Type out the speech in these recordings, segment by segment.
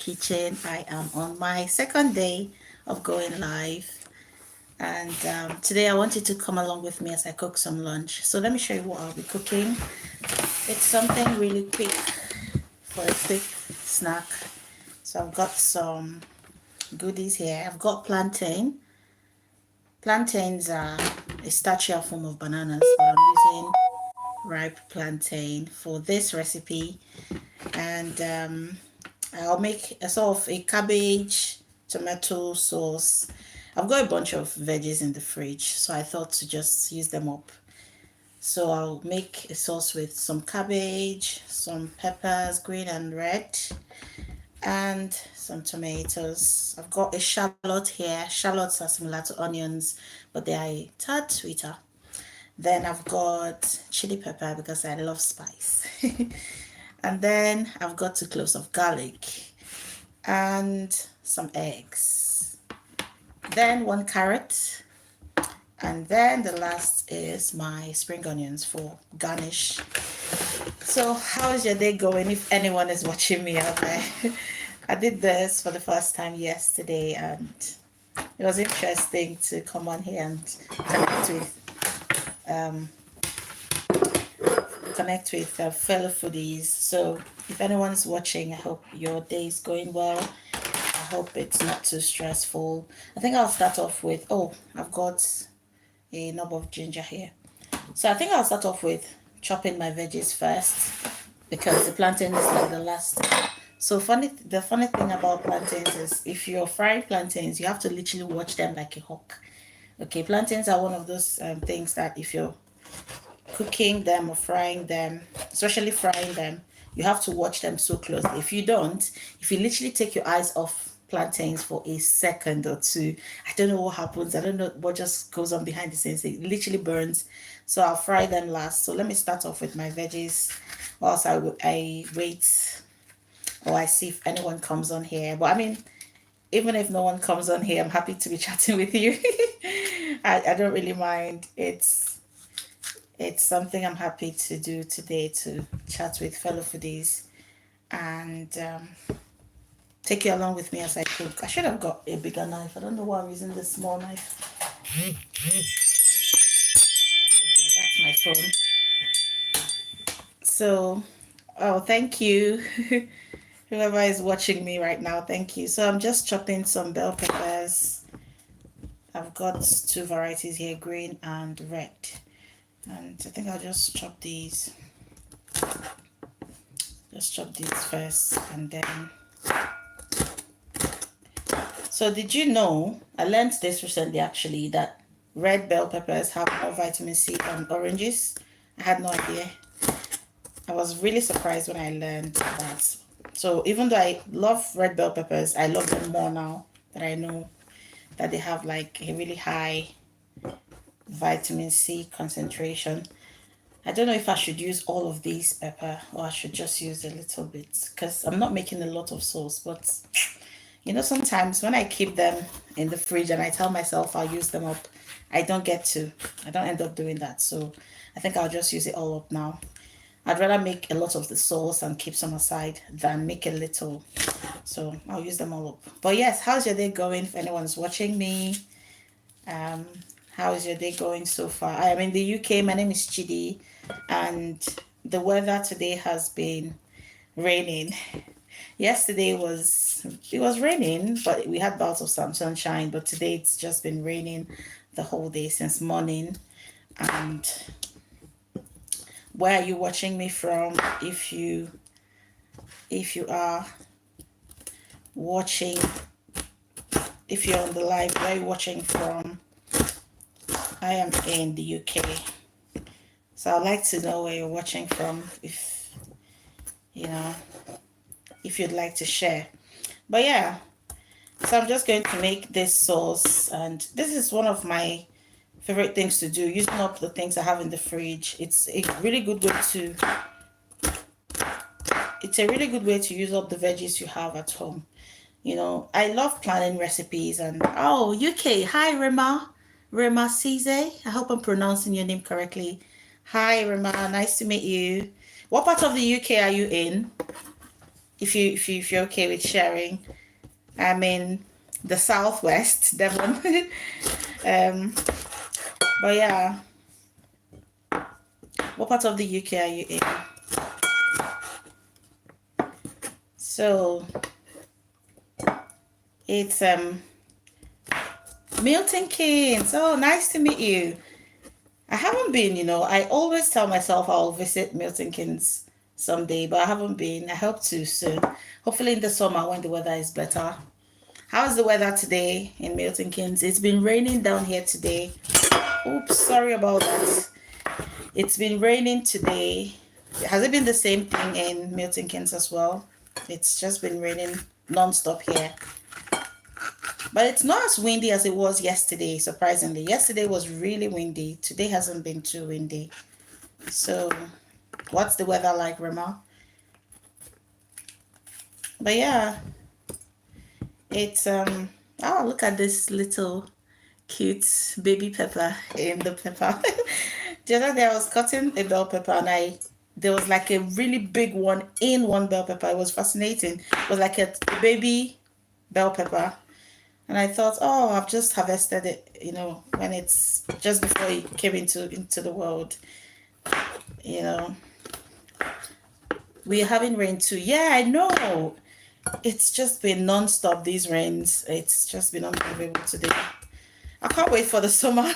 kitchen. I am on my second day of going live, and today I wanted to come along with me as I cook some lunch. So let me show you what I'll be cooking. It's something really quick for a quick snack. So I've got some goodies here. I've got plantain. Plantains are a starchier form of bananas, but I'm using ripe plantain for this recipe, and I'll make a sort of a cabbage tomato sauce. I've got a bunch of veggies in the fridge, so I thought to just use them up. So I'll make a sauce with some cabbage, some peppers, green and red, and some tomatoes. I've got a shallot here. Shallots are similar to onions, but they are a tad sweeter. Then I've got chili pepper because I love spice. And then I've got 2 cloves of garlic and some eggs. Then 1 carrot. And then the last is my spring onions for garnish. So how is your day going if anyone is watching me out there? I did this for the first time yesterday, and it was interesting to come on here and um, connect with fellow foodies. So if anyone's watching, I hope your day is going well. I hope it's not too stressful. I think I'll start off with, I've got a knob of ginger here. So I think I'll start off with chopping my veggies first because the plantain is like the last. So the funny thing about plantains is if you're frying plantains, you have to literally watch them like a hawk. Okay, plantains are one of those things that if you're cooking them or frying them, especially frying them, you have to watch them so closely. If you don't, if you literally take your eyes off plantains for a second or two, I don't know what happens. I don't know what just goes on behind the scenes. It literally burns. So I'll fry them last. So let me start off with my veggies whilst I wait or I see if anyone comes on here. But I mean, even if no one comes on here, I'm happy to be chatting with you. I don't really mind. It's something I'm happy to do today, to chat with fellow foodies and take you along with me as I cook. I should have got a bigger knife. I don't know why I'm using this small knife. Okay, that's my phone. So, thank you. Whoever is watching me right now, thank you. So I'm just chopping some bell peppers. I've got 2 varieties here, green and red. And I think I'll just chop these. Just chop these first and then. So did you know, I learned this recently actually, that red bell peppers have more vitamin C than oranges? I had no idea. I was really surprised when I learned that. So even though I love red bell peppers, I love them more now that I know that they have like a really high vitamin C concentration. I don't know if I should use all of these pepper or I should just use a little bit because I'm not making a lot of sauce. But sometimes when I keep them in the fridge and I tell myself I'll use them up, I don't end up doing that. So I think I'll just use it all up now. I'd rather make a lot of the sauce and keep some aside than make a little. So I'll use them all up. But yes, how's your day going if anyone's watching me? Um, how is your day going so far? I am in the UK. My name is Chidi, and the weather today has been raining. Yesterday it was raining, but we had bouts of some sunshine. But today it's just been raining the whole day since morning. And where are you watching me from? If you are watching, if you're on the live, where are you watching from? I am in the UK. So I'd like to know where you're watching from if you'd like to share. But yeah, so I'm just going to make this sauce, and this is one of my favorite things to do, using up the things I have in the fridge. It's a really good way to use up the veggies you have at home. I love planning recipes. And UK, hi Rema Cisse. I hope I'm pronouncing your name correctly. Hi Rema, nice to meet you. What part of the UK are you in? if you're okay with sharing. I'm in the southwest, Devon. But yeah, what part of the UK are you in? So it's Milton Keynes. Oh, nice to meet you. I haven't been, I always tell myself I'll visit Milton Keynes someday, but I haven't been. I hope to soon. Hopefully in the summer when the weather is better. How's the weather today in Milton Keynes? It's been raining down here today. Oops, sorry about that. It's been raining today. Has it been the same thing in Milton Keynes as well? It's just been raining non-stop here. But it's not as windy as it was yesterday, surprisingly. Yesterday was really windy. Today hasn't been too windy. So, what's the weather like, Rema? But yeah, it's oh, look at this little cute baby pepper in the pepper. The other day I was cutting a bell pepper and there was like a really big one in one bell pepper. It was fascinating. It was like a baby bell pepper. And I thought, oh, I've just harvested it, when it's just before it came into the world. We're having rain too. Yeah, I know. It's just been non-stop, these rains. It's just been unbelievable today. I can't wait for the summer.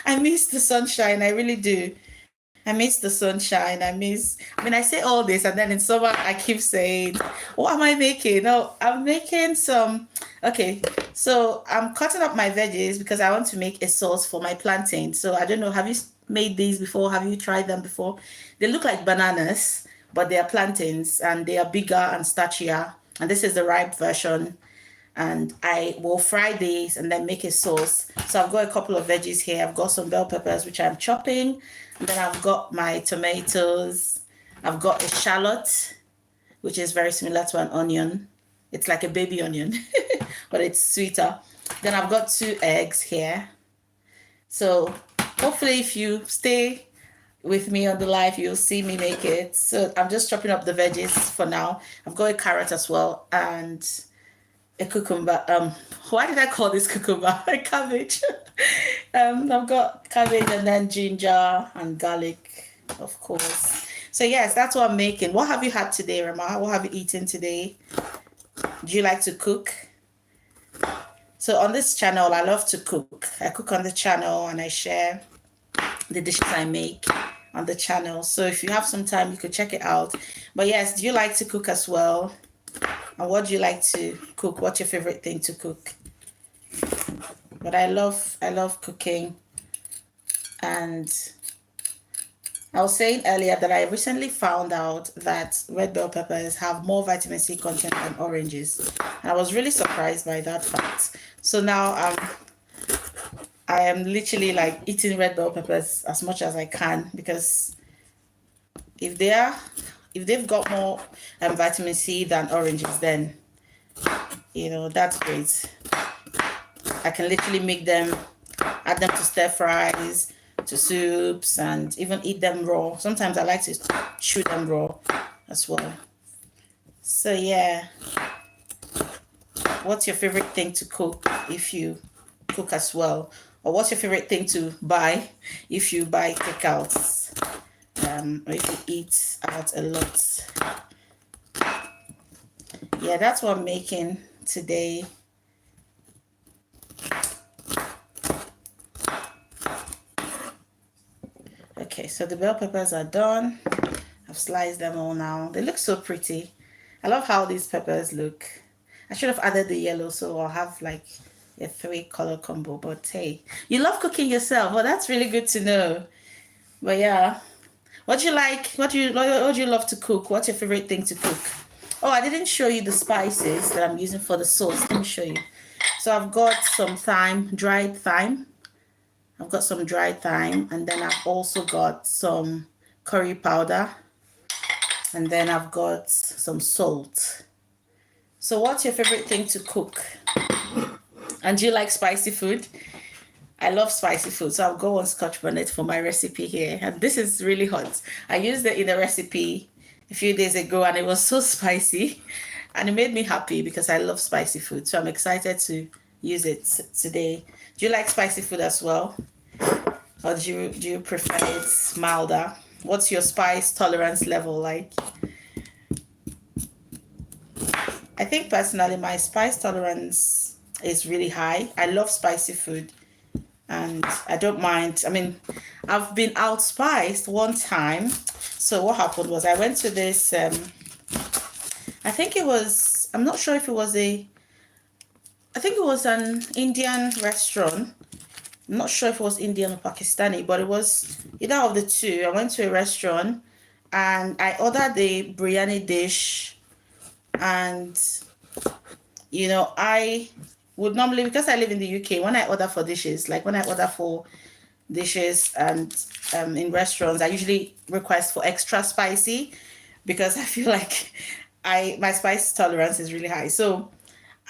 I miss the sunshine. I really do. I miss the sunshine. I say all this, and then in summer, I keep saying, what am I making? No, I'm making some, okay. So I'm cutting up my veggies because I want to make a sauce for my plantains. So I don't know, have you made these before? Have you tried them before? They look like bananas, but they are plantains and they are bigger and starchier. And this is the ripe version. And I will fry these and then make a sauce. So I've got a couple of veggies here. I've got some bell peppers, which I'm chopping. And then I've got my tomatoes. I've got a shallot, which is very similar to an onion. It's like a baby onion, but it's sweeter. Then I've got 2 eggs here. So hopefully if you stay with me on the live, you'll see me make it. So I'm just chopping up the veggies for now. I've got a carrot as well and a cucumber. Why did I call this cucumber? A cabbage. I've got cabbage and then ginger and garlic, of course. So yes, that's what I'm making. What have you had today, Rama? What have you eaten today? Do you like to cook? So on this channel, I love to cook. I cook on the channel and I share the dishes I make on the channel. So if you have some time, you could check it out. But yes, do you like to cook as well? And what do you like to cook? What's your favorite thing to cook? But I love cooking. And I was saying earlier that I recently found out that red bell peppers have more vitamin C content than oranges. And I was really surprised by that fact. So now I am literally like eating red bell peppers as much as I can, because if they've got more vitamin C than oranges, then that's great. I can literally make them, add them to stir fries, to soups, and even eat them raw. Sometimes I like to chew them raw as well. So yeah, what's your favorite thing to cook if you cook as well? Or what's your favorite thing to buy if you buy takeouts? Or if you eat out a lot? Yeah, that's what I'm making today. Okay, so the bell peppers are done. I've sliced them all now. They look so pretty. I love how these peppers look. I should have added the yellow, so I'll have like a 3-color combo. But hey, you love cooking yourself. Well, that's really good to know. But yeah, what do you like? What do you love to cook? What's your favorite thing to cook? Oh, I didn't show you the spices that I'm using for the sauce. Let me show you. So I've got some thyme, dried thyme. I've got some dried thyme, and then I've also got some curry powder, and then I've got some salt. So what's your favorite thing to cook? And do you like spicy food? I love spicy food, so I'll go on Scotch bonnet for my recipe here. And this is really hot. I used it in a recipe a few days ago, and it was so spicy, and it made me happy because I love spicy food. So I'm excited to use it today. Do you like spicy food as well, or do you prefer it milder? What's your spice tolerance level like? I think personally, my spice tolerance is really high. I love spicy food, and I don't mind. I mean, I've been outspiced one time. So what happened was I went to this. I think it was. I'm not sure if it was a. I think it was an Indian restaurant. I'm not sure if it was Indian or Pakistani, but it was either of the two. I went to a restaurant and I ordered the biryani dish, and I would normally, because I live in the UK, when I order for dishes, like when I order for dishes and in restaurants, I usually request for extra spicy because I feel like my spice tolerance is really high. So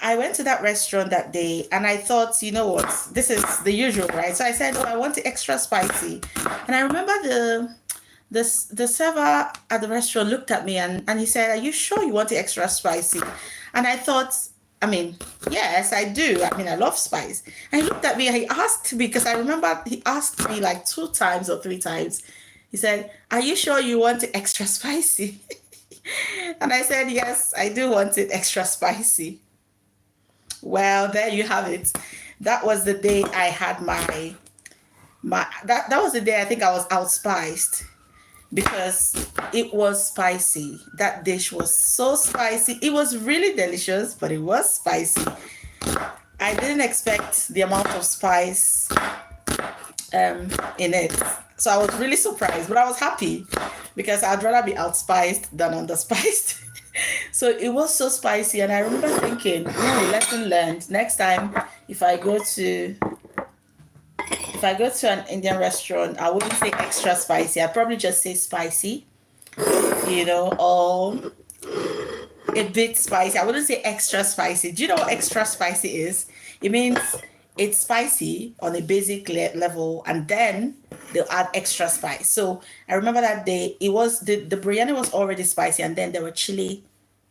I went to that restaurant that day and I thought, you know what, this is the usual, right? So I said, oh, I want it extra spicy. And I remember the server at the restaurant looked at me and he said, are you sure you want it extra spicy? And I thought, I mean, yes, I do. I mean, I love spice. And he looked at me and he asked me, because I remember he asked me like 2 times or 3 times. He said, are you sure you want it extra spicy? And I said, yes, I do want it extra spicy. Well, there you have it. That was the day I had that was the day I think I was outspiced because it was spicy. That dish was so spicy. It was really delicious, but it was spicy. I didn't expect the amount of spice in it. So I was really surprised, but I was happy because I'd rather be outspiced than underspiced. So it was so spicy, and I remember thinking, ooh, lesson learned. Next time, if I go to an Indian restaurant, I wouldn't say extra spicy. I'd probably just say spicy, or a bit spicy. I wouldn't say extra spicy. Do you know what extra spicy is? It means it's spicy on a basic level, and then they'll add extra spice. So I remember that day, it was the biryani was already spicy, and then there were chili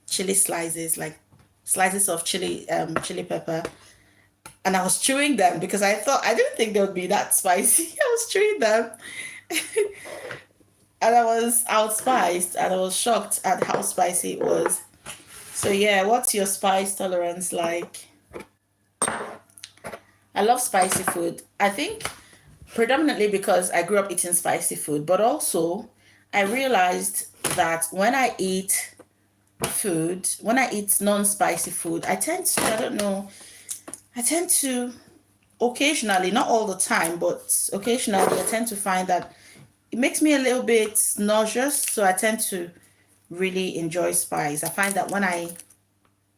slices, like slices of chili pepper, and I was chewing them because I didn't think they would be that spicy. I was chewing them. And I was outspiced, and I was shocked at how spicy it was. So yeah, what's your spice tolerance like? I love spicy food. I think predominantly because I grew up eating spicy food, but also I realized that when I eat non-spicy food, I tend to occasionally, not all the time, but occasionally I tend to find that it makes me a little bit nauseous. So I tend to really enjoy spice. I find that when I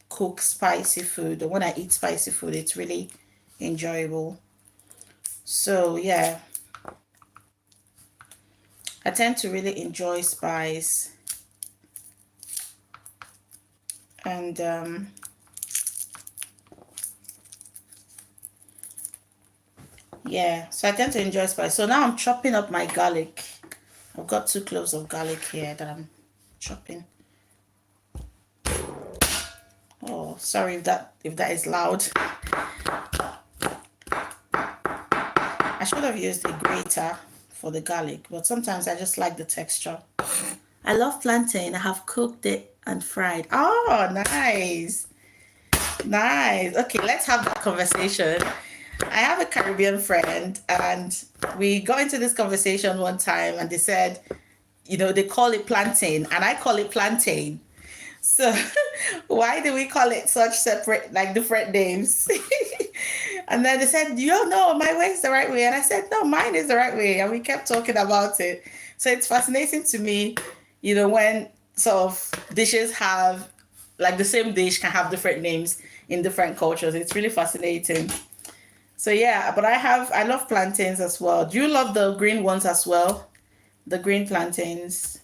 cook spicy food or when I eat spicy food, it's really enjoyable. So yeah, I tend to really enjoy spice. And yeah, so I tend to enjoy spice. So now I'm chopping up my garlic. I've got 2 cloves of garlic here that I'm chopping. Oh, sorry if that is loud. I should have used a grater for the garlic, but sometimes I just like the texture. I love plantain. I have cooked it and fried. Oh, nice. Nice. Okay, let's have that conversation. I have a Caribbean friend, and we got into this conversation one time, and they said, they call it plantain, and I call it plantain. So why do we call it such separate, like different names? And then they said, no, my way is the right way. And I said, no, mine is the right way. And we kept talking about it. So it's fascinating to me, when sort of dishes have, like the same dish can have different names in different cultures. It's really fascinating. So yeah, but I love plantains as well. Do you love the green ones as well? The green plantains.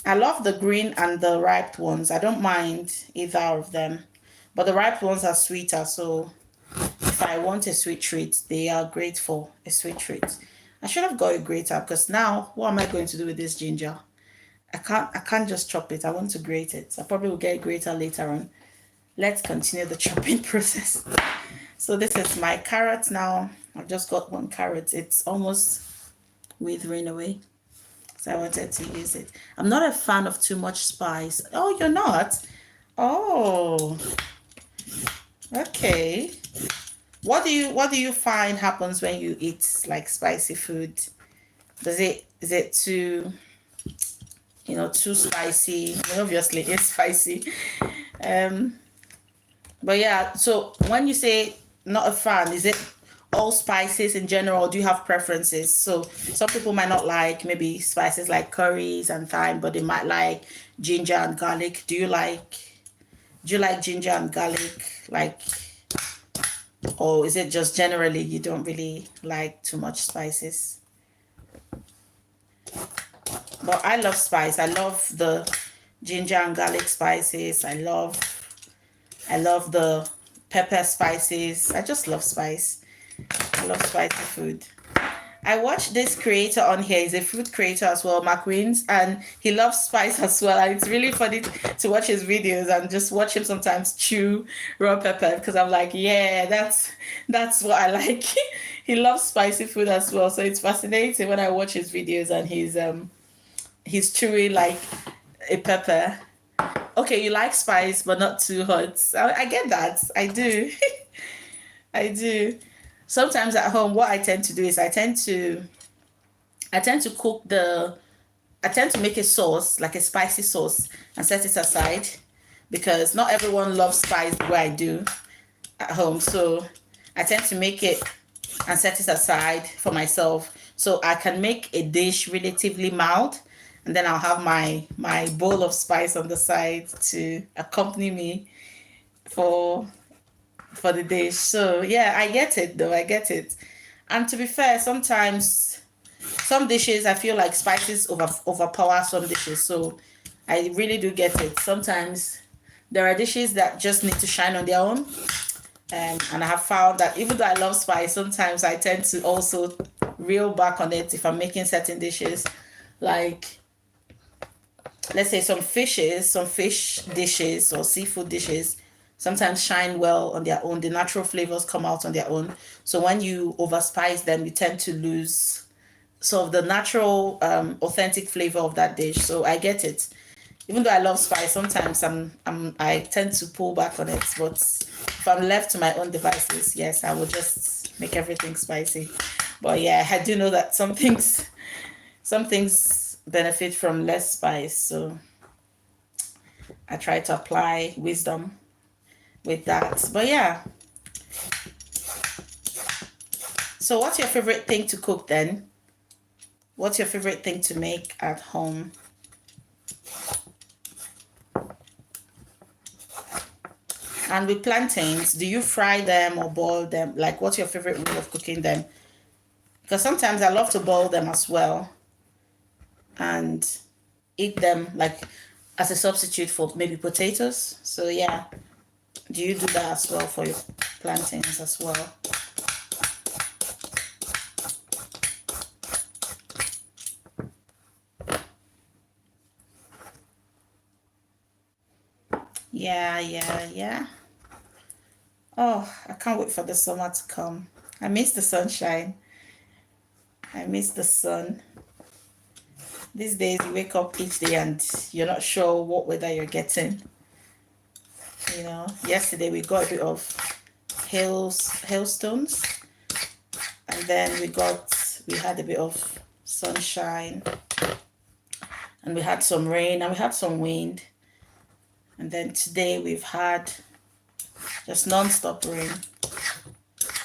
I love the green and the ripe ones. I don't mind either of them. But the ripe ones are sweeter, so if I want a sweet treat, they are great for a sweet treat. I should have got a grater because now, what am I going to do with this ginger? I can't just chop it. I want to grate it. I probably will get a grater later on. Let's continue the chopping process. So this is my carrot now. I've just got one carrot. It's almost withering away. So I wanted to use it. I'm not a fan of too much spice. Oh, you're not? Oh, okay. What do you find happens when you eat like spicy food? Is it too too spicy? I mean, obviously it's spicy. Um but yeah, so when you say not a fan, is it all spices in general, or do you have preferences? So some people might not like maybe spices like curries and thyme, but they might like ginger and garlic. Do you like ginger and garlic? Like, or is it just generally you don't really like too much spices? But I love spice. I love the ginger and garlic spices. I love the pepper spices. I just love spice. I love spicy food. I watched this creator on here. He's a food creator as well, McQueen's, and he loves spice as well. And it's really funny to watch his videos and just watch him sometimes chew raw pepper, because I'm like, yeah, that's what I like. He loves spicy food as well. So it's fascinating when I watch his videos and he's chewing like a pepper. Okay, you like spice, but not too hot. I get that. I do. I do. Sometimes at home, what I tend to do is I tend to cook I tend to make a sauce, like a spicy sauce, and set it aside, because not everyone loves spice the way I do at home. So I tend to make it and set it aside for myself, so I can make a dish relatively mild, and then I'll have my bowl of spice on the side to accompany me for the dish. So yeah, I get it though. I get it. And to be fair, sometimes some dishes I feel like spices overpower some dishes. So I really do get it. Sometimes there are dishes that just need to shine on their own. And I have found that even though I love spice, sometimes I tend to also reel back on it if I'm making certain dishes. Like, let's say some fish dishes or seafood dishes sometimes shine well on their own. The natural flavors come out on their own. So when you overspice them, you tend to lose sort of the natural, authentic flavor of that dish. So I get it. Even though I love spice, sometimes I tend to pull back on it. But if I'm left to my own devices, yes, I will just make everything spicy. But yeah, I do know that some things benefit from less spice. So I try to apply wisdom with that. But yeah. So what's your favorite thing to cook then? What's your favorite thing to make at home? And with plantains, do you fry them or boil them? Like, what's your favorite way of cooking them? Because sometimes I love to boil them as well and eat them like as a substitute for maybe potatoes. So yeah, do you do that as well for your plantains as well? Yeah, yeah, yeah. Oh, I can't wait for the summer to come. I miss the sunshine. I miss the sun. These days you wake up each day and you're not sure what weather you're getting. Yesterday we got a bit of hailstones, and then we had a bit of sunshine, and we had some rain, and we had some wind, and then today we've had just non-stop rain.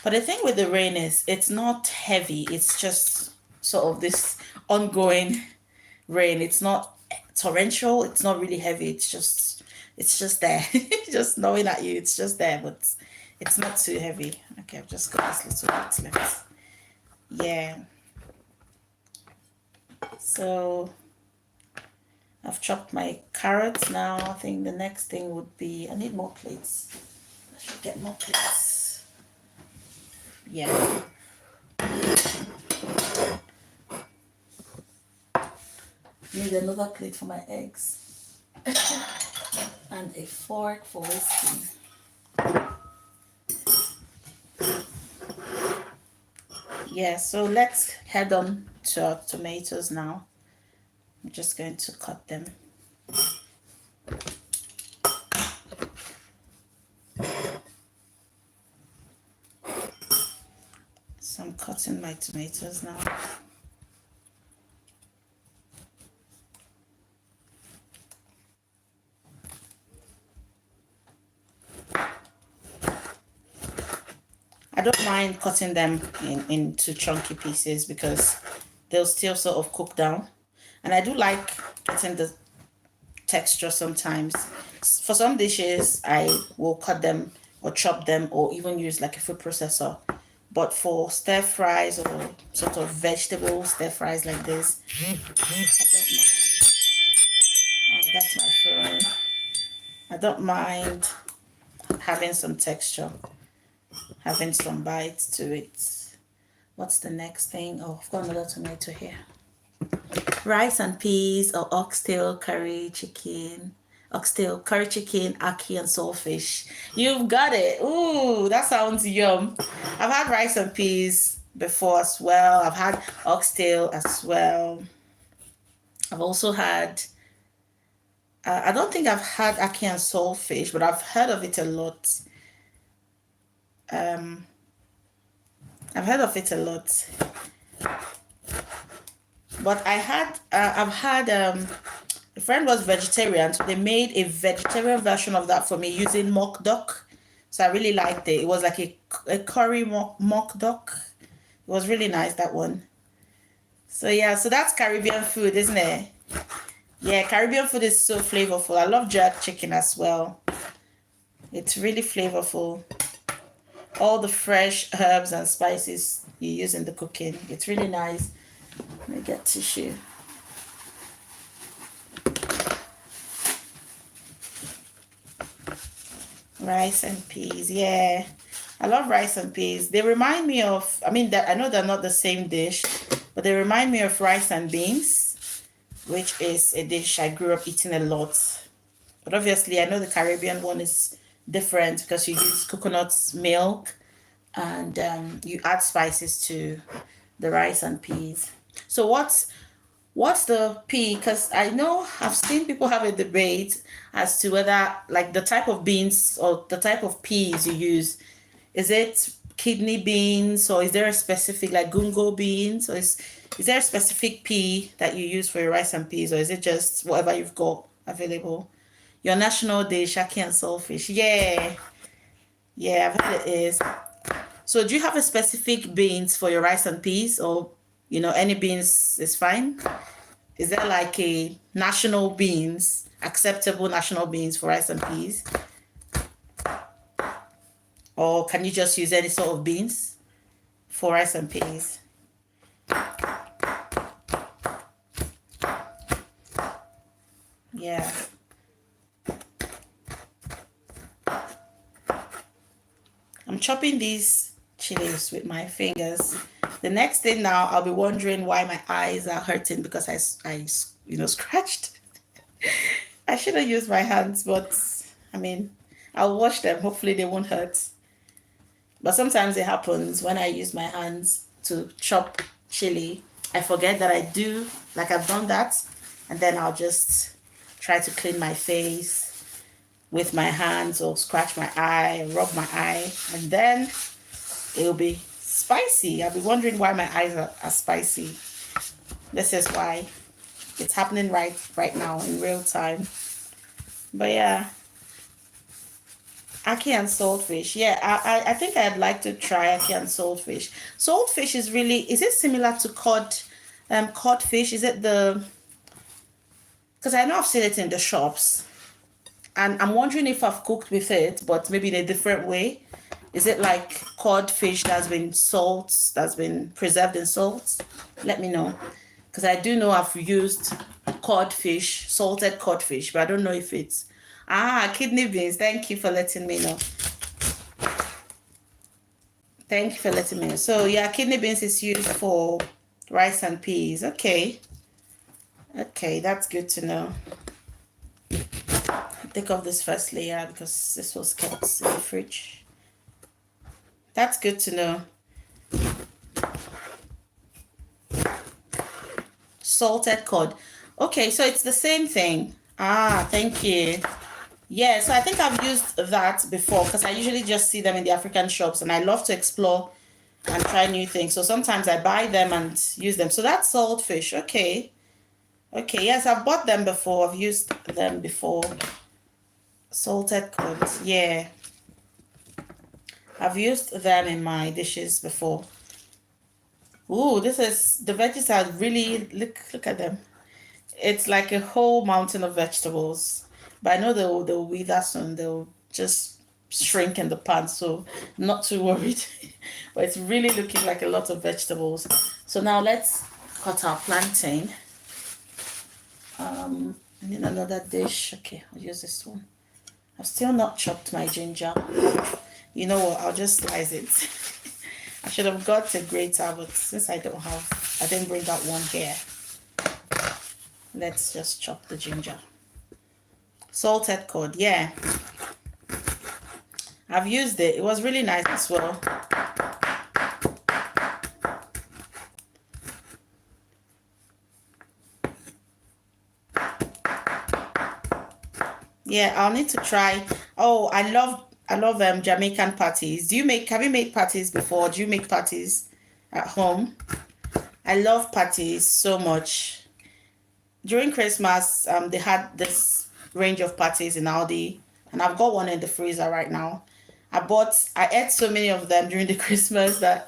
But the thing with the rain is it's not heavy. It's just sort of this ongoing rain. It's not torrential. It's not really heavy. It's just there. Just snowing at you. It's just there, but it's not too heavy. Okay, I've just got this little bit left. Yeah. So I've chopped my carrots now. I think the next thing would be, I need more plates. I should get more plates. Yeah. Need another plate for my eggs. And a fork for whisking. Yeah, so let's head on to our tomatoes now. I'm just going to cut them. So I'm cutting my tomatoes now. I don't mind cutting them into chunky pieces because they'll still sort of cook down. And I do like getting the texture sometimes. For some dishes, I will cut them or chop them or even use like a food processor. But for stir fries or sort of vegetable stir fries like this, I don't mind. Oh, that's my phone. I don't mind having some texture, having some bites to it. What's the next thing? Oh, I've got another tomato here. Rice and peas or oxtail curry chicken. Oxtail curry chicken, ackee and saltfish. You've got it. Ooh, that sounds yum. I've had rice and peas before as well. I've had oxtail as well. I've also had, I don't think I've had ackee and saltfish, but I've heard of it a lot. I've heard of it a lot. But I've had, a friend was vegetarian. So they made a vegetarian version of that for me using mock duck. So I really liked it. It was like a curry mock duck. It was really nice, that one. So yeah, so that's Caribbean food, isn't it? Yeah, Caribbean food is so flavorful. I love jerk chicken as well. It's really flavorful. All the fresh herbs and spices you use in the cooking. It's really nice. Let me get tissue. Rice and peas, yeah. I love rice and peas. They remind me of, I mean, I know they're not the same dish, but they remind me of rice and beans, which is a dish I grew up eating a lot. But obviously, I know the Caribbean one is different because you use coconut milk and you add spices to the rice and peas. So what's the pea? Because I know I've seen people have a debate as to whether like the type of beans or the type of peas you use, is it kidney beans or is there a specific like gungo beans, or is there a specific pea that you use for your rice and peas, or is it just whatever you've got available? Your national dish, ackee and saltfish. Yeah, yeah, I've heard it is. So do you have a specific beans for your rice and peas, or any beans is fine? Is there like a national beans, acceptable national beans for rice and peas? Or can you just use any sort of beans for rice and peas? Yeah. I'm chopping these chilies with my fingers. The next thing now, I'll be wondering why my eyes are hurting because I scratched. I should have used my hands, but I mean, I'll wash them. Hopefully they won't hurt. But sometimes it happens when I use my hands to chop chili. I forget that I do, like I've done that. And then I'll just try to clean my face with my hands or scratch my eye, rub my eye. And then it'll be spicy. I'll be wondering why my eyes are spicy. This is why. It's happening right now in real time. But yeah. Ackee and saltfish. Yeah, I think I'd like to try ackee and saltfish. Saltfish is it similar to codfish? Is it because I know I've seen it in the shops. And I'm wondering if I've cooked with it, but maybe in a different way. Is it like codfish that's been preserved in salt? Let me know. Because I do know I've used codfish, salted codfish, but I don't know if it's... kidney beans. Thank you for letting me know. Thank you for letting me know. So, yeah, kidney beans is used for rice and peas. Okay. Okay, that's good to know. Take off this first layer because this was kept in the fridge. That's good to know. Salted cod. Okay, so it's the same thing. Ah, thank you. Yeah, so I think I've used that before because I usually just see them in the African shops and I love to explore and try new things. So sometimes I buy them and use them. So that's saltfish. Okay. Okay, yes, I've bought them before. I've used them before. Salted cod. Yeah. I've used them in my dishes before. Ooh, this is the veggies are really look at them. It's like a whole mountain of vegetables. But I know they'll wither soon. They'll just shrink in the pan, so not too worried. But it's really looking like a lot of vegetables. So now let's cut our plantain. I need another dish. Okay, I'll use this one. I've still not chopped my ginger. You know what? I'll just slice it. I should have got a grater, but since I don't have, I didn't bring that one here. Let's just chop the ginger. Salted cod, yeah. I've used it. It was really nice as well. Yeah, I'll need to try. Oh, I love Jamaican parties. Have you made parties before? Do you make parties at home? I love parties so much. During Christmas, they had this range of patties in Aldi, and I've got one in the freezer right now. I ate so many of them during the Christmas that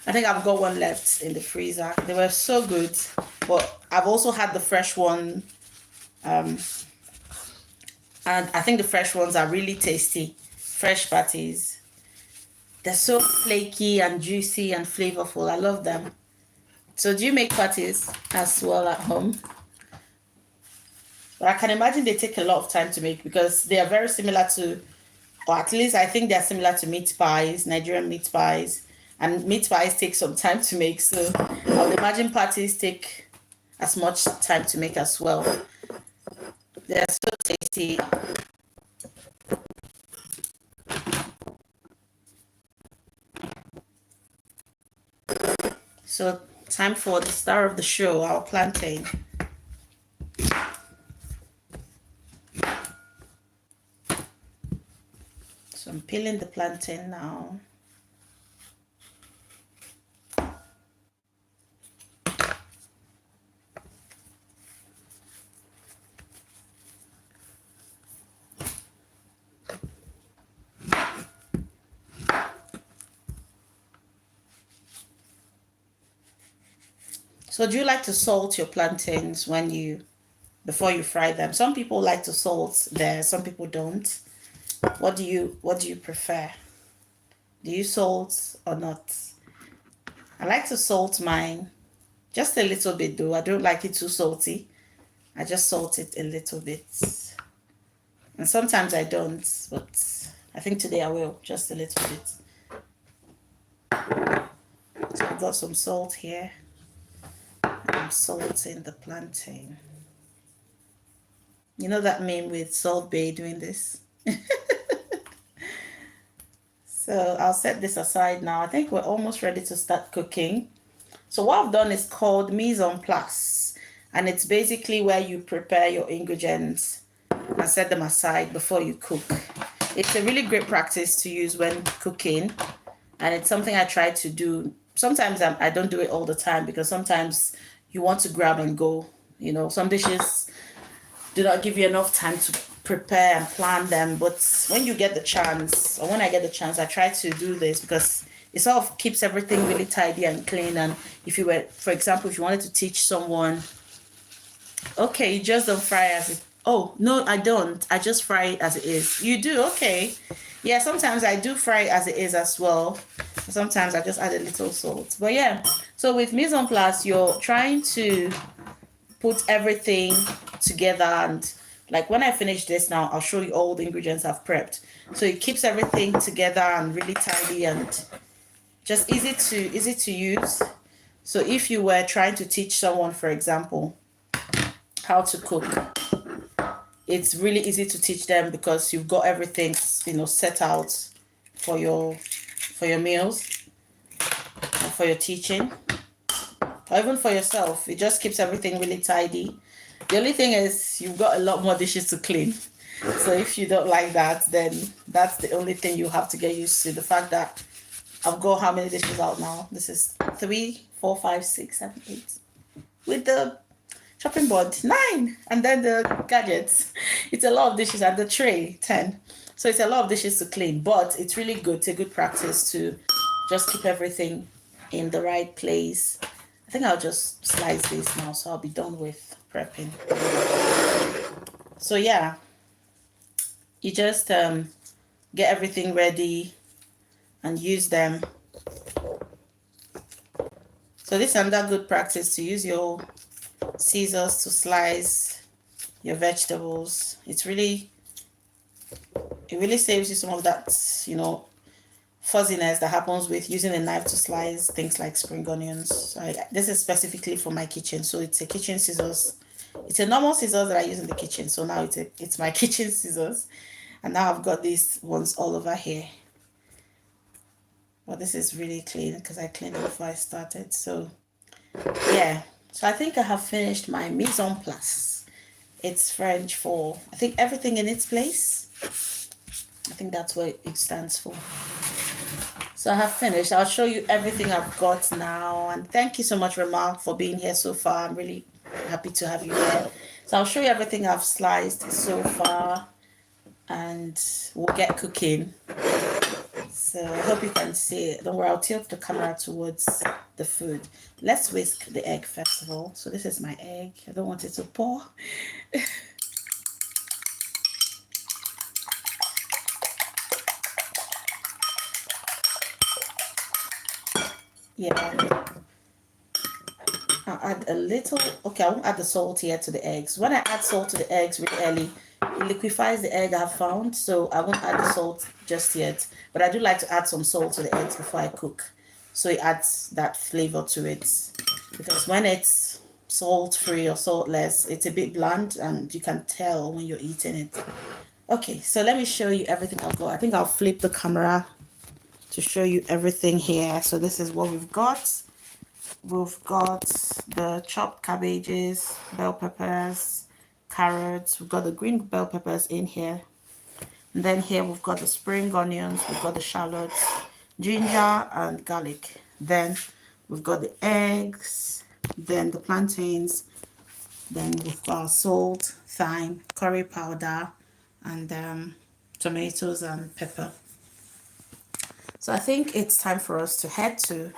I think I've got one left in the freezer. They were so good, but I've also had the fresh one, and I think the fresh ones are really tasty. Fresh patties. They're so flaky and juicy and flavorful. I love them. So do you make patties as well at home? But I can imagine they take a lot of time to make because they are very similar to, or at least I think they're similar to meat pies, Nigerian meat pies. And meat pies take some time to make. So I would imagine patties take as much time to make as well. They're so tasty. So time for the star of the show, our plantain. So I'm peeling the plantain now. So do you like to salt your plantains before you fry them? Some people like to salt there, some people don't. What do you prefer? Do you salt or not? I like to salt mine just a little bit though. I don't like it too salty. I just salt it a little bit. And sometimes I don't, but I think today I will, just a little bit. So I've got some salt here. I'm salting the plantain. You know that meme with Salt Bay doing this? So I'll set this aside now. I think we're almost ready to start cooking. So what I've done is called mise en place. And it's basically where you prepare your ingredients and set them aside before you cook. It's a really great practice to use when cooking. And it's something I try to do. Sometimes I don't do it all the time because sometimes you want to grab and go. You know, some dishes do not give you enough time to prepare and plan them. But when you get the chance, or when I get the chance, I try to do this because it sort of keeps everything really tidy and clean. And if you were, for example, if you wanted to teach someone, okay, you just don't fry as it. Oh, no, I don't. I just fry it as it is. You do? Okay. Yeah, sometimes I do fry it as it is as well. Sometimes I just add a little salt. But yeah, so with mise en place, you're trying to put everything together, and like when I finish this now, I'll show you all the ingredients I've prepped. So it keeps everything together and really tidy and just easy to use. So if you were trying to teach someone, for example, how to cook. It's really easy to teach them because you've got everything, set out for your meals, or for your teaching, or even for yourself. It just keeps everything really tidy. The only thing is you've got a lot more dishes to clean. So if you don't like that, then that's the only thing you have to get used to. The fact that I've got how many dishes out now? This is 3, 4, 5, 6, 7, 8. With the chopping board, 9. And then the gadgets. It's a lot of dishes, and the tray, 10. So it's a lot of dishes to clean, but it's really good. It's a good practice to just keep everything in the right place. I think I'll just slice this now, so I'll be done with prepping. So yeah, you just get everything ready and use them. So this is another good practice, to use your scissors to slice your vegetables. It really saves you some of that, fuzziness that happens with using a knife to slice things like spring onions. So this is specifically for my kitchen, so it's a kitchen scissors. It's a normal scissors that I use in the kitchen, so now it's my kitchen scissors, and now I've got these ones all over here. Well, this is really clean because I cleaned it before I started. So yeah, so I think I have finished my mise en place. It's French for, I think, everything in its place. I think that's what it stands for. So I have finished. I'll show you everything I've got now. And thank you so much, Remark, for being here so far. I'm really happy to have you here. So I'll show you everything I've sliced so far, and we'll get cooking. So I hope you can see it. Don't worry, I'll tilt the camera towards the food. Let's whisk the egg first of all. So this is my egg. I don't want it to pour. Yeah. I'll add a little, okay, I won't add the salt yet to the eggs. When I add salt to the eggs really early, it liquefies the egg I've found, so I won't add the salt just yet. But I do like to add some salt to the eggs before I cook, so it adds that flavor to it. Because when it's salt-free or saltless, it's a bit bland, and you can tell when you're eating it. Okay, so let me show you everything I've got. I think I'll flip the camera to show you everything here. So this is what we've got. We've got the chopped cabbages, bell peppers, carrots. We've got the green bell peppers in here. And then here we've got the spring onions, we've got the shallots, ginger and garlic. Then we've got the eggs, then the plantains, then we've got salt, thyme, curry powder, and tomatoes and pepper. So I think it's time for us to head to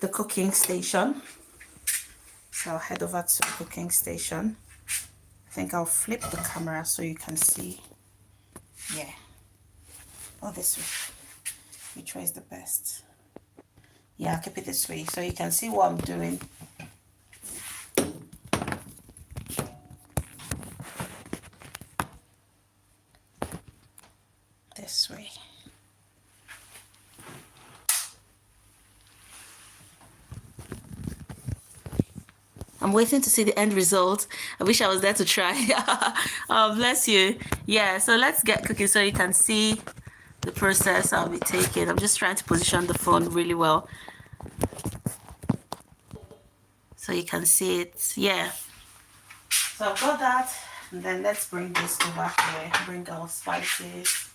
the cooking station. So I'll head over to the cooking station. I think I'll flip the camera so you can see. Yeah. Oh, this way. Which way is the best? Yeah, I'll keep it this way so you can see what I'm doing. This way. I'm waiting to see the end result. I wish I was there to try. Oh, bless you. Yeah, so let's get cooking so you can see the process I'll be taking. I'm just trying to position the phone really well so you can see it. Yeah. So I've got that. And then let's bring this over here. Bring our spices.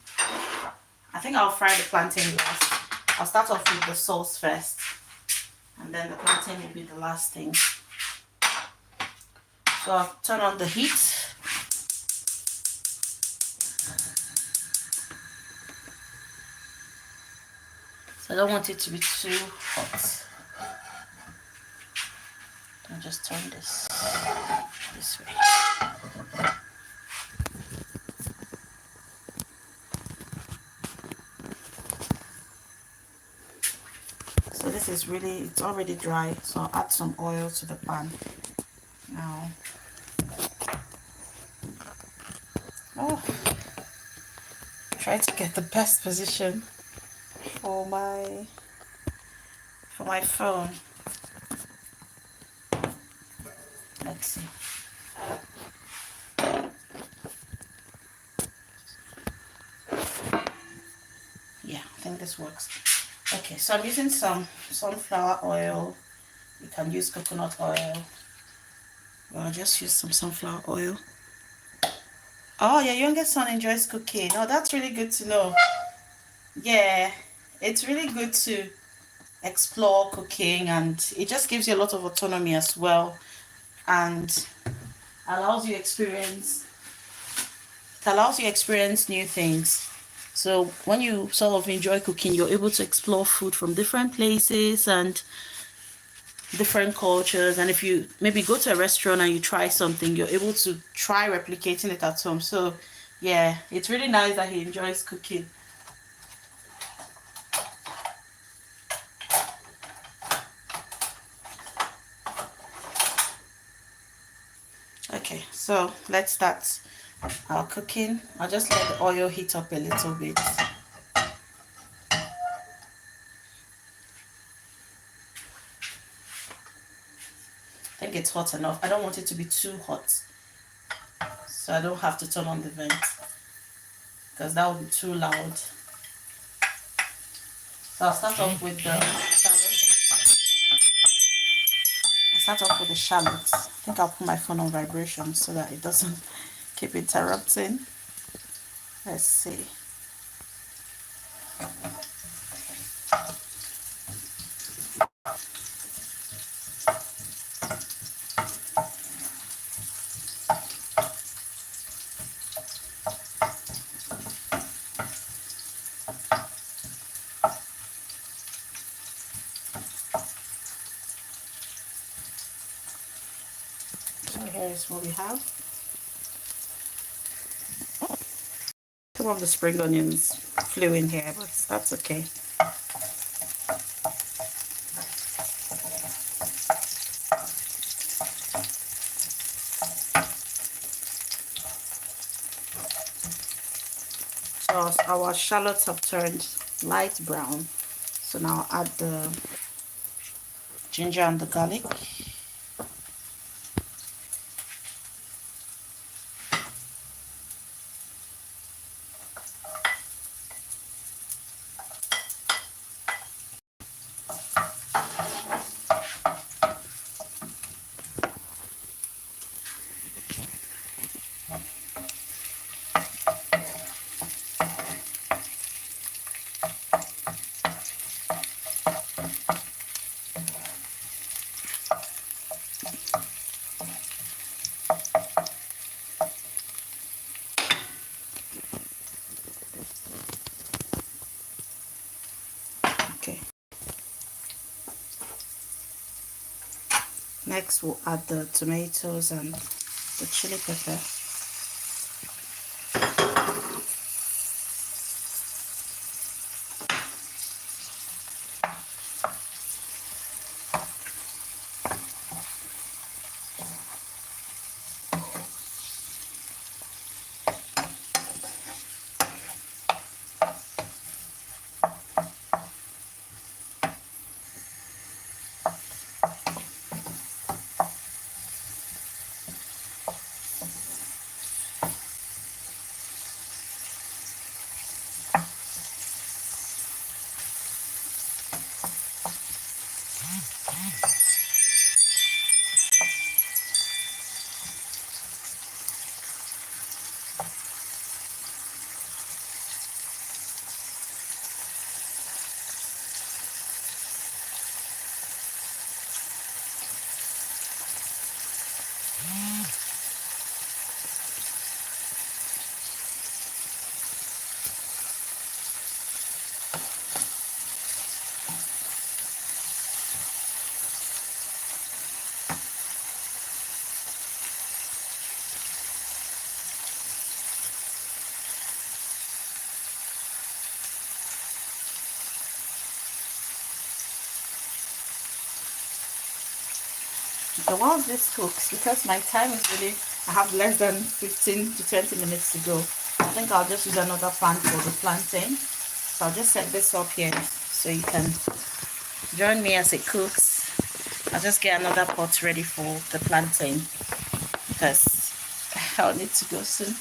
I think I'll fry the plantain last. I'll start off with the sauce first. And then the plantain will be the last thing. So I'll turn on the heat. So I don't want it to be too hot. I'll just turn this way. So this is really, it's already dry. So I'll add some oil to the pan now. Oh, try to get the best position for my phone. Let's see. I think this works. Okay, so I'm using some sunflower oil. You can use coconut oil. Well, I'll just use some sunflower oil. Oh, your youngest son enjoys cooking. Oh, that's really good to know. Yeah, it's really good to explore cooking, and it just gives you a lot of autonomy as well, and allows you experience it allows you experience new things. So when you sort of enjoy cooking, you're able to explore food from different places and different cultures. And if you maybe go to a restaurant and you try something, you're able to try replicating it at home. So yeah, it's really nice that he enjoys cooking. Okay, so let's start our cooking. I'll just let the oil heat up a little bit. I think it's hot enough. I don't want it to be too hot, so I don't have to turn on the vent because that would be too loud. So I'll start off with the shallots. I think I'll put my phone on vibration so that it doesn't keep interrupting. Let's see. So here's what we have. Some of the spring onions flew in here, but that's okay. So our shallots have turned light brown. So now I'll add the ginger and the garlic. Okay. Next we'll add the tomatoes and the chili pepper. So while this cooks, because my time is really, I have less than 15 to 20 minutes to go, I think I'll just use another pan for the plantain. So I'll just set this up here so you can join me as it cooks. I'll just get another pot ready for the plantain because I'll need to go soon.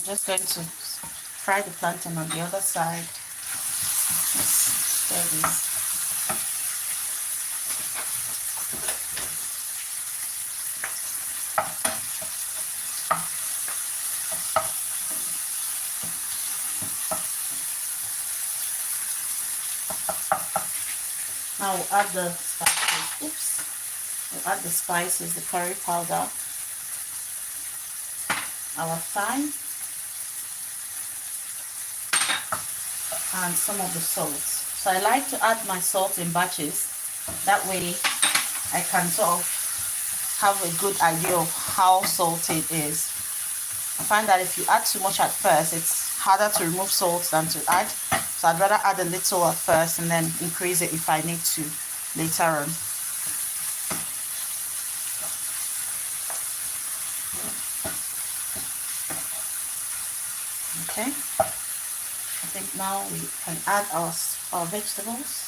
just going to fry the plantain on the other side. There it is. Now we'll add the spices. Oops. We'll add the spices, the curry powder, our thyme, and some of the salt. So I like to add my salt in batches. That way I can sort of have a good idea of how salty it is. I find that if you add too much at first, it's harder to remove salt than to add. So I'd rather add a little at first and then increase it if I need to later on. Okay, I think now we can add our vegetables.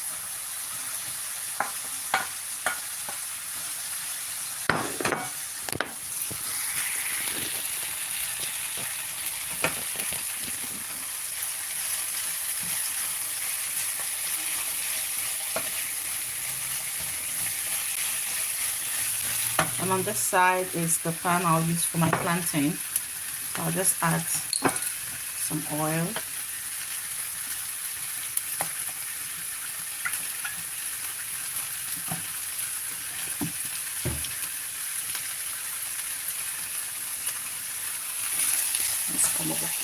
And on this side is the pan I'll use for my plantain. So I'll just add some oil. Let's come over here.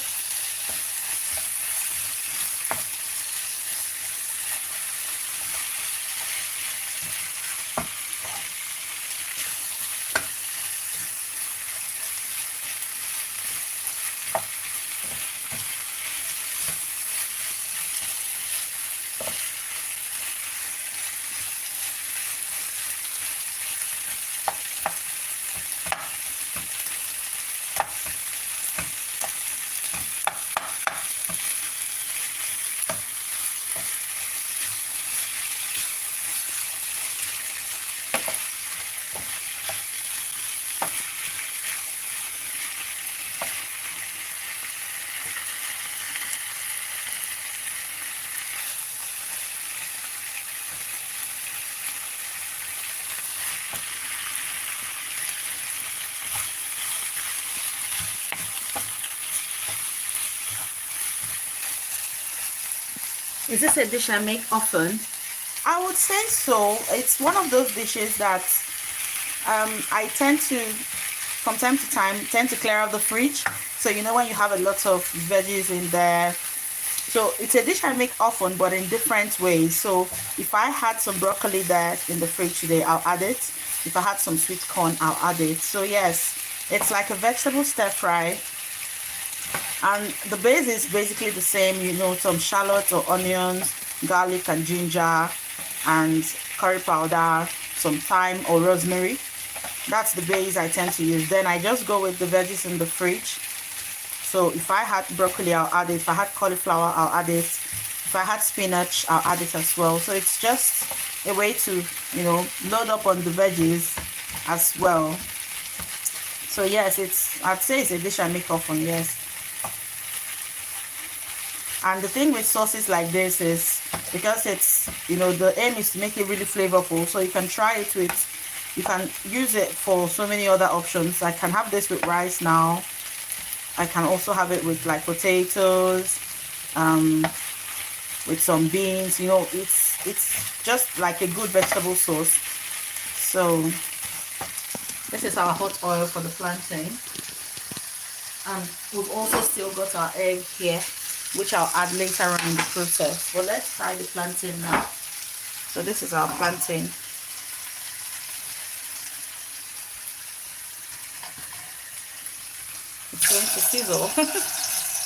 Is this a dish I make often? I would say so. It's one of those dishes that I tend to, from time to time, tend to clear out the fridge. So you know when you have a lot of veggies in there. So it's a dish I make often, but in different ways. So if I had some broccoli there in the fridge today, I'll add it. If I had some sweet corn, I'll add it. So yes, it's like a vegetable stir fry. And the base is basically the same, you know, some shallots or onions, garlic and ginger, and curry powder, some thyme or rosemary. That's the base I tend to use. Then I just go with the veggies in the fridge. So if I had broccoli, I'll add it. If I had cauliflower, I'll add it. If I had spinach, I'll add it as well. So it's just a way to, you know, load up on the veggies as well. So yes, I'd say it's a dish I make often, yes. And the thing with sauces like this is, because it's, you know, the aim is to make it really flavorful. So you can try it with, you can use it for so many other options. I can have this with rice now. I can also have it with like potatoes, with some beans. You know, it's just like a good vegetable sauce. So this is our hot oil for the plantain. And we've also still got our egg here, which I'll add later on in the process. But let's fry the plantain now. So this is our plantain. It's going to sizzle.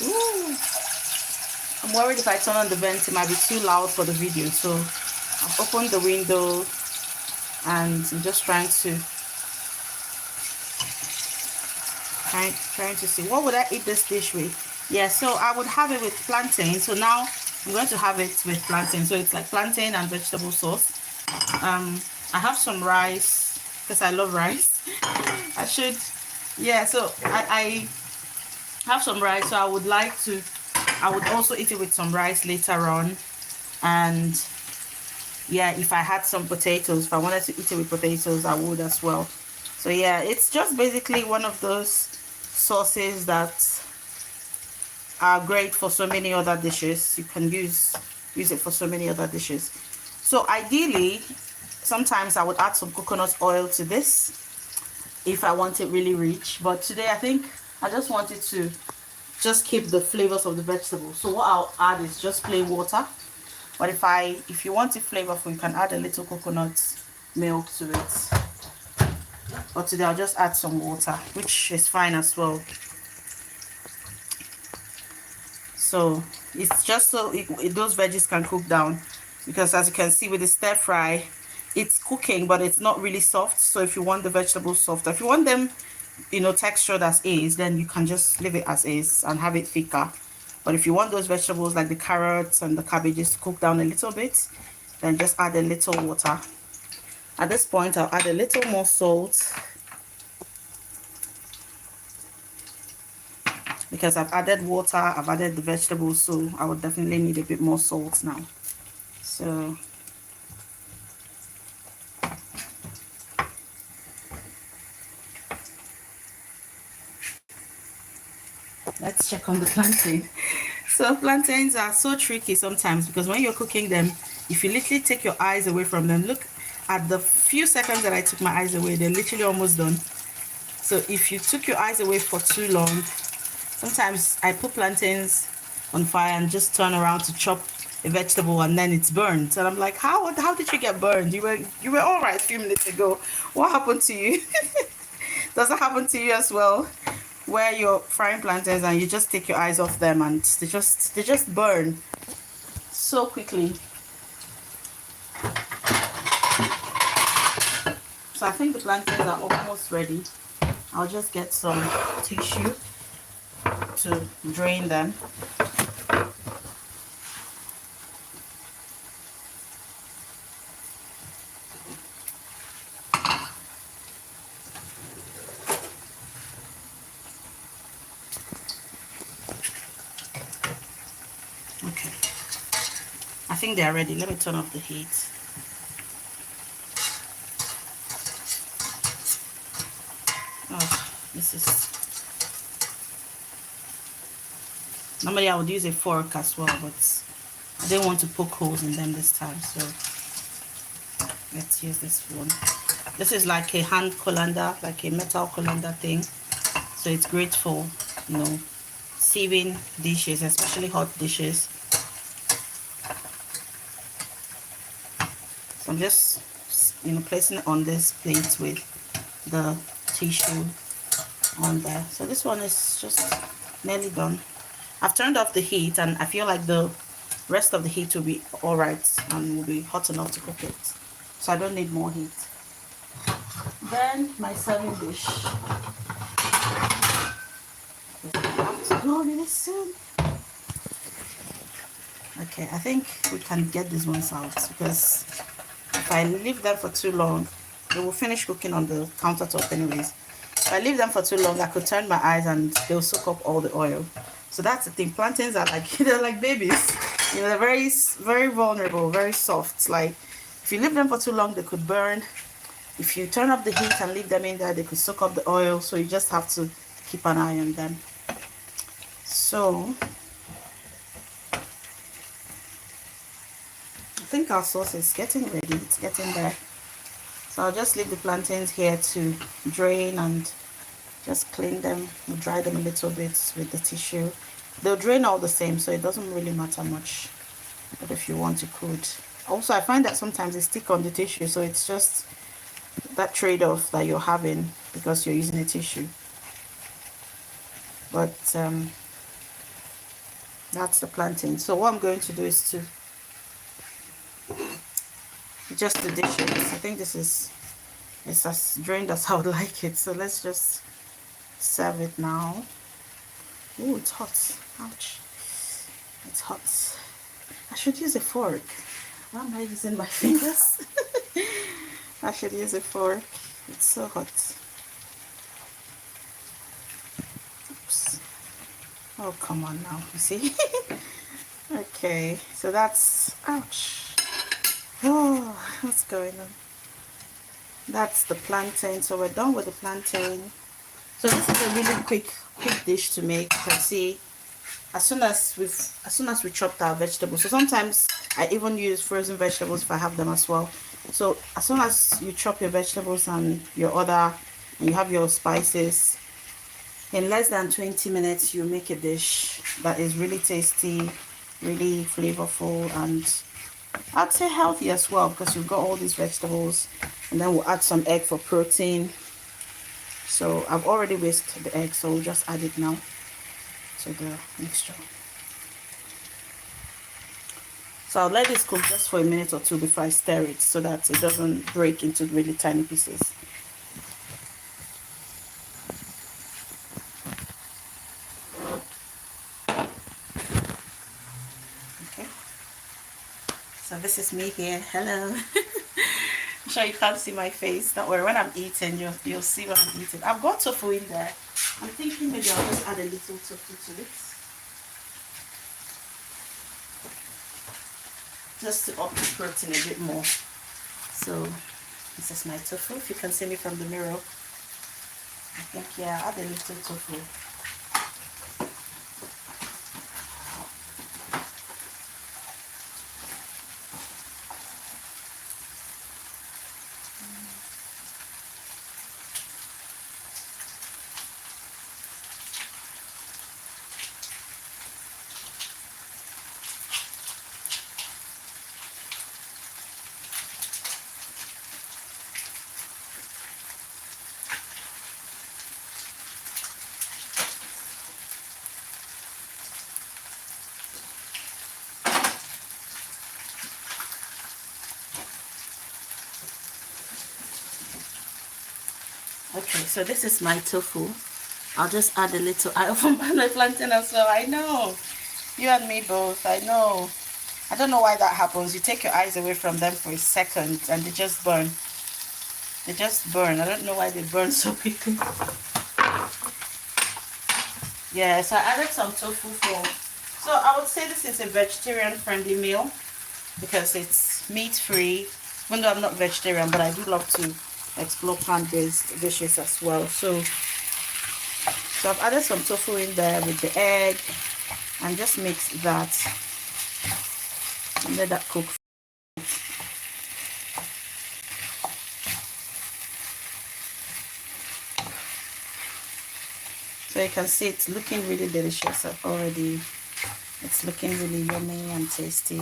Ooh. I'm worried if I turn on the vent, it might be too loud for the video. So I've opened the window and I'm just trying to see what would I eat this dish with. Yeah, so I would have it with plantain. So now I'm going to have it with plantain. So it's like plantain and vegetable sauce. I have some rice because I love rice. I should, yeah. So I have some rice, so I would also eat it with some rice later on. And yeah, if I had some potatoes, if I wanted to eat it with potatoes, I would as well. So yeah, it's just basically one of those sauces that are great for so many other dishes. You can use it for so many other dishes. So ideally, sometimes I would add some coconut oil to this if I want it really rich, but today I think I just wanted to just keep the flavors of the vegetables. So what I'll add is just plain water, but if you want it flavorful, you can add a little coconut milk to it. But today I'll just add some water, which is fine as well. So it's just so those veggies can cook down, because as you can see with the stir fry, it's cooking but it's not really soft. So if you want the vegetables softer, if you want them, you know, textured as is, then you can just leave it as is and have it thicker. But if you want those vegetables like the carrots and the cabbages to cook down a little bit, then just add a little water. At this point, I'll add a little more salt, because I've added water, I've added the vegetables, so I would definitely need a bit more salt now. So let's check on the plantain. So plantains are so tricky sometimes, because when you're cooking them, if you literally take your eyes away from them, look at the few seconds that I took my eyes away, they're literally almost done. So if you took your eyes away for too long, sometimes I put plantains on fire and just turn around to chop a vegetable and then it's burned. And I'm like, how did you get burned? You were all right a few minutes ago. What happened to you? Does that happen to you as well? Where you're frying plantains and you just take your eyes off them and they just burn so quickly. So I think the plantains are almost ready. I'll just get some tissue to drain them. Okay, I think they are ready. Let me turn off the heat. Oh, this is... Normally I would use a fork as well, but I didn't want to poke holes in them this time, so let's use this one. This is like a hand colander, like a metal colander thing, so it's great for, you know, sieving dishes, especially hot dishes. So I'm just, you know, placing it on this plate with the tissue on there. So this one is just nearly done. I've turned off the heat and I feel like the rest of the heat will be alright and will be hot enough to cook it. So I don't need more heat. Then my serving dish. I have to go really soon. Okay, I think we can get these ones out, because if I leave them for too long, they will finish cooking on the countertop anyways. If I leave them for too long, I could turn my eyes and they'll soak up all the oil. So that's the thing. Plantains are like, they're like babies. You know, they're very, very vulnerable, very soft. Like, if you leave them for too long, they could burn. If you turn up the heat and leave them in there, they could soak up the oil. So you just have to keep an eye on them. So I think our sauce is getting ready. It's getting there. So I'll just leave the plantains here to drain and just clean them, dry them a little bit with the tissue. They'll drain all the same, so it doesn't really matter much. But if you want, you could. Also, I find that sometimes they stick on the tissue, so it's just that trade-off that you're having because you're using a tissue. But that's the plantain. So what I'm going to do is to just the dishes. I think this is, it's as drained as I would like it. So let's just serve it now. Oh, it's hot. Ouch. It's hot. I should use a fork. Why am I using my fingers? I should use a fork. It's so hot. Oops. Oh, come on now, you see. Okay, so that's, ouch. Oh, what's going on? That's the plantain. So we're done with the plantain. So this is a really quick dish to make. You can see as soon as we chopped our vegetables. So sometimes I even use frozen vegetables if I have them as well. So as soon as you chop your vegetables and your other, and you have your spices, in less than 20 minutes you make a dish that is really tasty, really flavorful, and I'd say healthy as well, because you've got all these vegetables. And then we'll add some egg for protein. So I've already whisked the egg, so we'll just add it now to the mixture. So I'll let this cook just for a minute or two before I stir it, so that it doesn't break into really tiny pieces. Okay. So this is me here. Hello. I'm sure you can't see my face. Don't worry. When I'm eating, you'll see when I'm eating. I've got tofu in there. I'm thinking maybe I'll just add a little tofu to it, just to up the protein a bit more. So this is my tofu. If you can see me from the mirror, I think, yeah, add a little tofu. Okay, so this is my tofu. I'll just add a little. I often buy my plantain as well. I know. You and me both. I know. I don't know why that happens. You take your eyes away from them for a second and they just burn. They just burn. I don't know why they burn so quickly. Yeah, so I added some tofu for. So I would say this is a vegetarian friendly meal because it's meat free. Even though I'm not vegetarian, but I do love to explore plant-based dishes as well. So I've added some tofu in there with the egg and just mix that and let that cook. So you can see it's looking really delicious already. It's looking really yummy and tasty.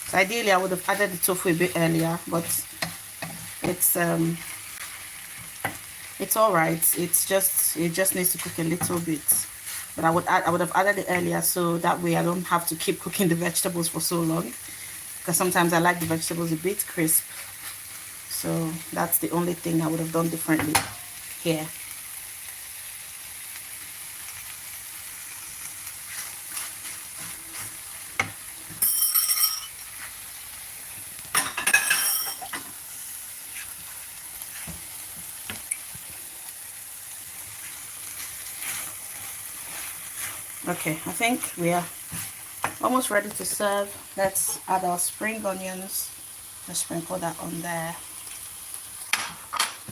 So ideally I would have added the tofu a bit earlier, but it's all right. It just needs to cook a little bit. But I would have added it earlier, so that way I don't have to keep cooking the vegetables for so long, because sometimes I like the vegetables a bit crisp. So that's the only thing I would have done differently here. Okay, I think we are almost ready to serve. Let's add our spring onions. Let's sprinkle that on there.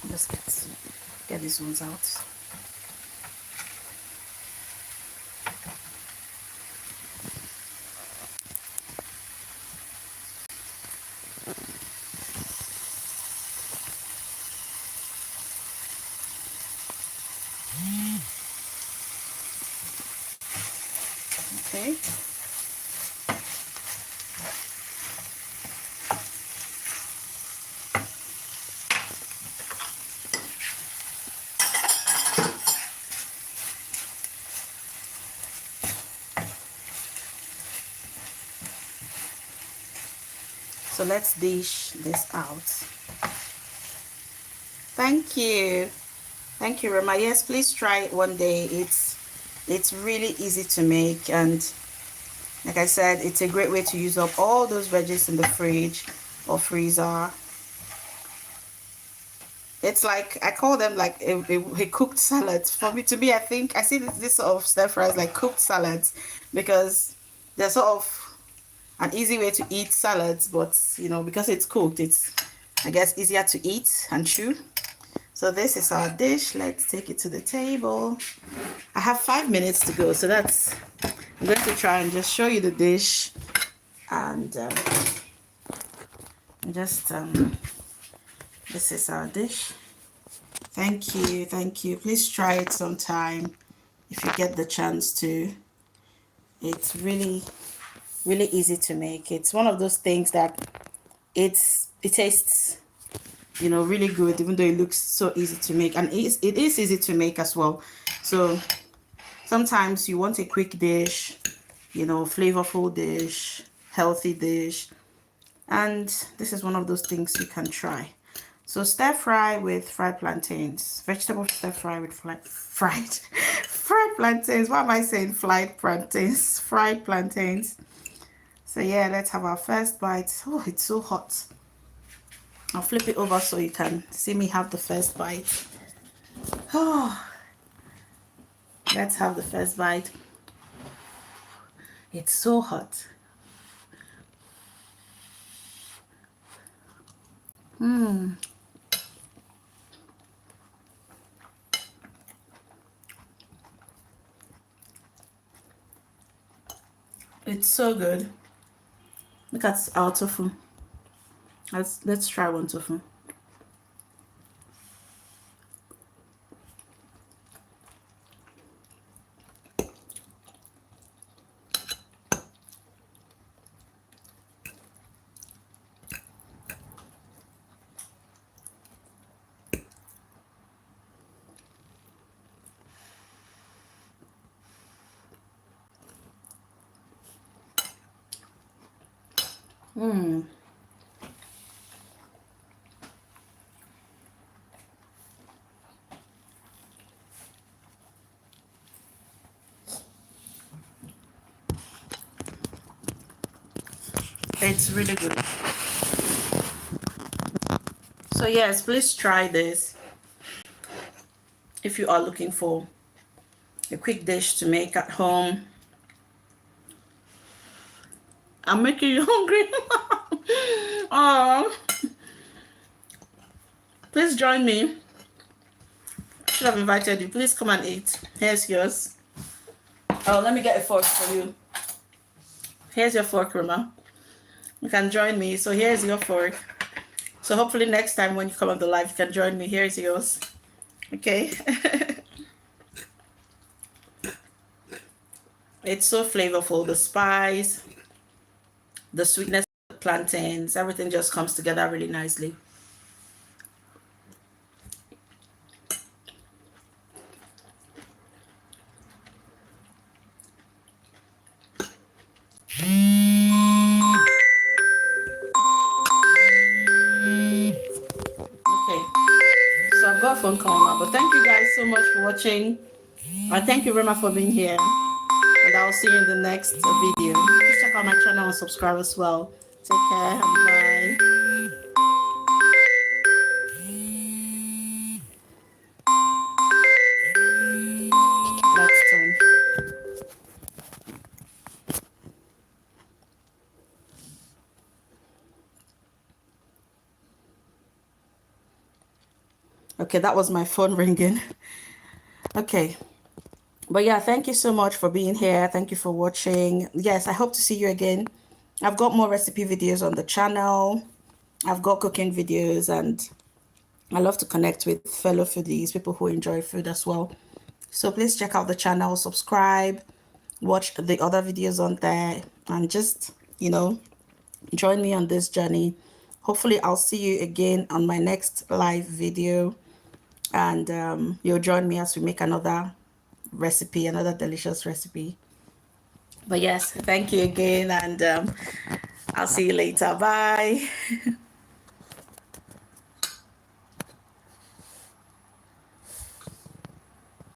Just get these ones out. Okay. So let's dish this out. Thank you. Thank you, Rama. Yes, please try it one day. It's really easy to make, and like I said, it's a great way to use up all those veggies in the fridge or freezer. It's like, I call them like a cooked salad. For me, to me, I think I see this sort of stir fries like cooked salads, because they're sort of an easy way to eat salads, but you know, because it's cooked, it's, I guess, easier to eat and chew. So this is our dish. Let's take it to the table. I have 5 minutes to go, so that's, I'm going to try and just show you the dish, and just this is our dish. Thank you, thank you. Please try it sometime if you get the chance to. It's really, really easy to make. It's one of those things that it tastes, you know, really good, even though it looks so easy to make, and it is easy to make as well. So sometimes you want a quick dish, you know, flavorful dish, healthy dish, and this is one of those things you can try. So stir fry with fried plantains, vegetable stir fry with fried plantains. Why am I saying fried plantains? Fried plantains. So yeah, let's have our first bite. Oh, it's so hot. I'll flip it over so you can see me have the first bite. Oh, let's have the first bite. It's so hot. It's so good. Look at our tofu. Let's try one tofu. It's really good. So yes, please try this if you are looking for a quick dish to make at home. I'm making you hungry. Oh, please join me. I should have invited you. Please come and eat. Here's yours. Oh, let me get a fork for you. Here's your fork, Roma. You can join me. So here's your fork. So hopefully next time when you come on the live, you can join me. Here's yours. Okay. It's so flavorful. The spice, the sweetness of the plantains, everything just comes together really nicely. Okay, so I've got a phone call now, but thank you guys so much for watching. Thank you very much for being here, and I'll see you in the next video. Please check out my channel and subscribe as well. Take care and bye. Let's turn. Okay, that was my phone ringing. Okay, but yeah, thank you so much for being here. Thank you for watching. Yes, I hope to see you again. I've got more recipe videos on the channel. I've got cooking videos, and I love to connect with fellow foodies, people who enjoy food as well. So please check out the channel, subscribe, watch the other videos on there, and just, you know, join me on this journey. Hopefully I'll see you again on my next live video, and you'll join me as we make another recipe, another delicious recipe. But yes, thank you again, and I'll see you later. Bye.